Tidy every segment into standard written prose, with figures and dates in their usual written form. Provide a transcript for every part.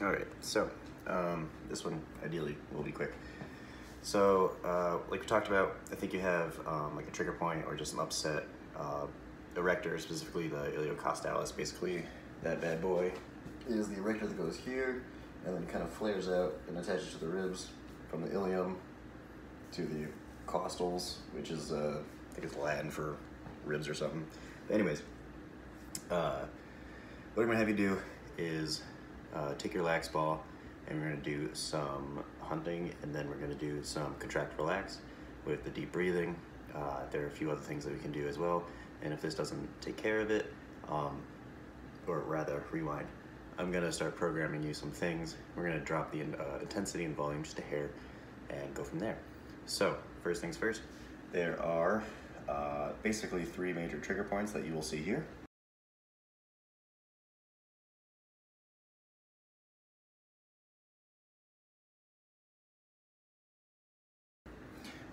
All right, so this one ideally will be quick. So like we talked about, I think you have like a trigger point or just an upset erector, specifically the Iliocostalis. Basically, that bad boy is the erector that goes here and then kind of flares out and attaches to the ribs from the ilium to the costals, which is I think it's Latin for ribs or something. But anyways, what I'm gonna have you do is take your lax ball and we're gonna do some hunting, and then we're gonna do some contract relax with the deep breathing. There are a few other things that we can do as well, and if this doesn't take care of it, or rather rewind, I'm gonna start programming you some things. We're gonna drop the intensity and volume just a hair and go from there. So first things first, there are basically 3 major trigger points that you will see here.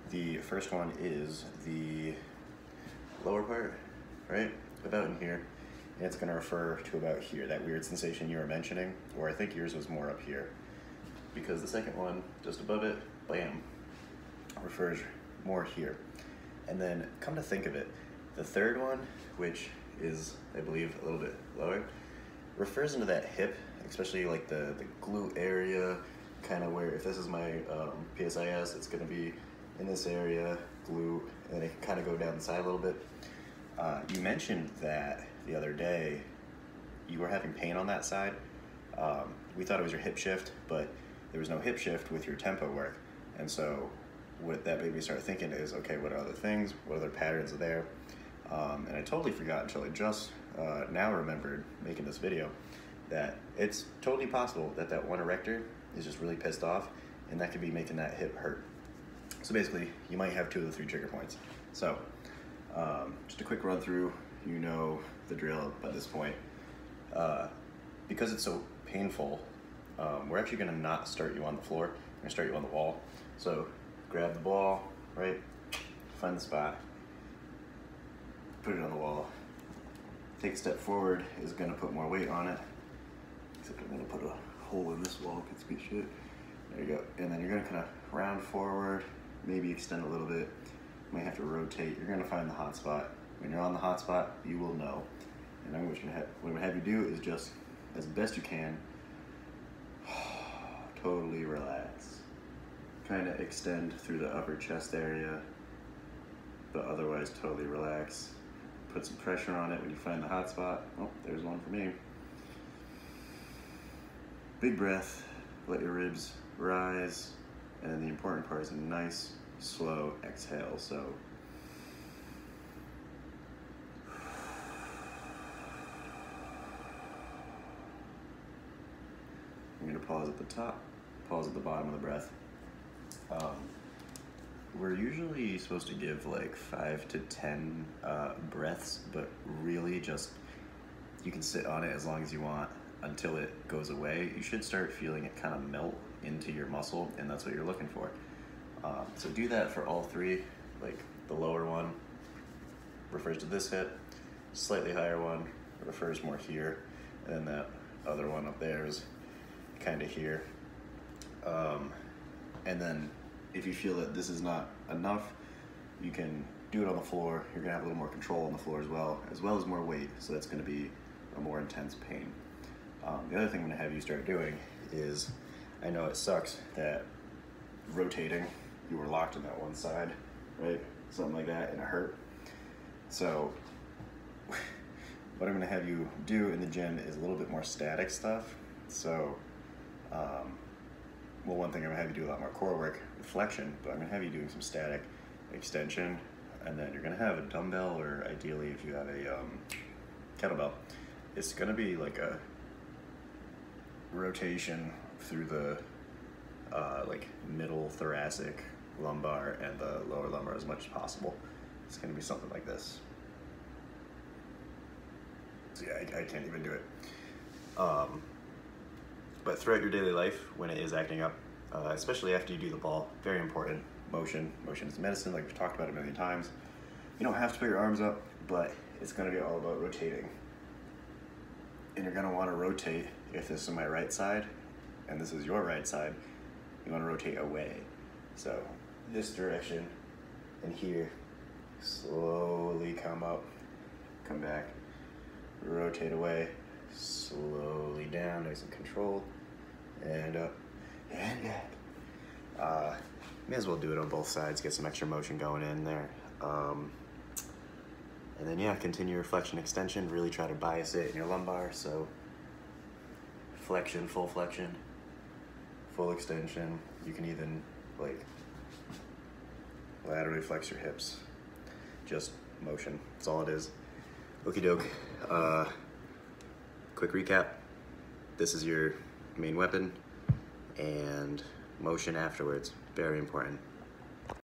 The first one is the lower part, right? About in here. And it's gonna refer to about here, that weird sensation you were mentioning, or I think yours was more up here. Because the second one, just above it, bam, refers more here. And then come to think of it, the third one, which is, I believe, a little bit lower, refers into that hip, especially like the glute area, kind of where, if this is my PSIS, it's gonna be in this area, glute, and it can kind of go down the side a little bit. You mentioned that the other day you were having pain on that side. We thought it was your hip shift, but there was no hip shift with your tempo work. And so what that made me start thinking is, okay, what other things, what other patterns are there? And I totally forgot until I just now remembered making this video that it's totally possible that that one erector is just really pissed off, and that could be making that hip hurt. So basically, you might have 2 of the 3 trigger points. So just a quick run through, you know the drill by this point. Because it's so painful, we're actually gonna not start you on the floor, we're gonna start you on the wall. So grab the ball, right? Find the spot, put it on the wall. Take a step forward is gonna put more weight on it. Except I'm gonna put a hole in this wall, could speak shit. There you go. And then you're gonna kind of round forward, maybe extend a little bit. You might have to rotate. You're gonna find the hot spot. When you're on the hot spot, you will know. And I'm what I'm gonna have you do is just, as best you can, totally relax. Kind of extend through the upper chest area, but otherwise totally relax. Put some pressure on it when you find the hot spot. Oh, there's one for me. Big breath, let your ribs rise, and then the important part is a nice, slow exhale. So I'm gonna pause at the top, pause at the bottom of the breath. We're usually supposed to give like 5 to 10 breaths, but really just, you can sit on it as long as you want until it goes away. You should start feeling it kind of melt into your muscle, and that's what you're looking for. So do that for all 3. Like the lower one refers to this hip, slightly higher one refers more here, and then that other one up there is kind of here. And then if you feel that this is not enough, you can do it on the floor. You're gonna have a little more control on the floor as well as more weight, so that's gonna be a more intense pain. The other thing I'm gonna have you start doing is, I know it sucks that rotating, you were locked in that one side, right? Something like that, and it hurt. So what I'm gonna have you do in the gym is a little bit more static stuff. So, well, one thing I'm gonna have you do a lot more core work with flexion, but I'm gonna have you doing some static extension, and then you're gonna have a dumbbell, or ideally if you have a kettlebell, it's gonna be like a rotation through the like middle thoracic, lumbar, and the lower lumbar as much as possible. It's gonna be something like this. So yeah, I can't even do it. But throughout your daily life, when it is acting up, especially after you do the ball, very important, motion. Motion is medicine, like we've talked about a million times. You don't have to put your arms up, but it's gonna be all about rotating. And you're gonna wanna rotate, if this is my right side, and this is your right side, you want to rotate away. So this direction and here, slowly come up, come back, rotate away, slowly down, nice and controlled, and up, and back. May as well do it on both sides, get some extra motion going in there. And then yeah, continue your flexion extension, really try to bias it in your lumbar, so flexion, full extension. You can even like laterally flex your hips. Just motion, that's all it is. Okie doke. Quick recap. This is your main weapon, and motion afterwards, very important.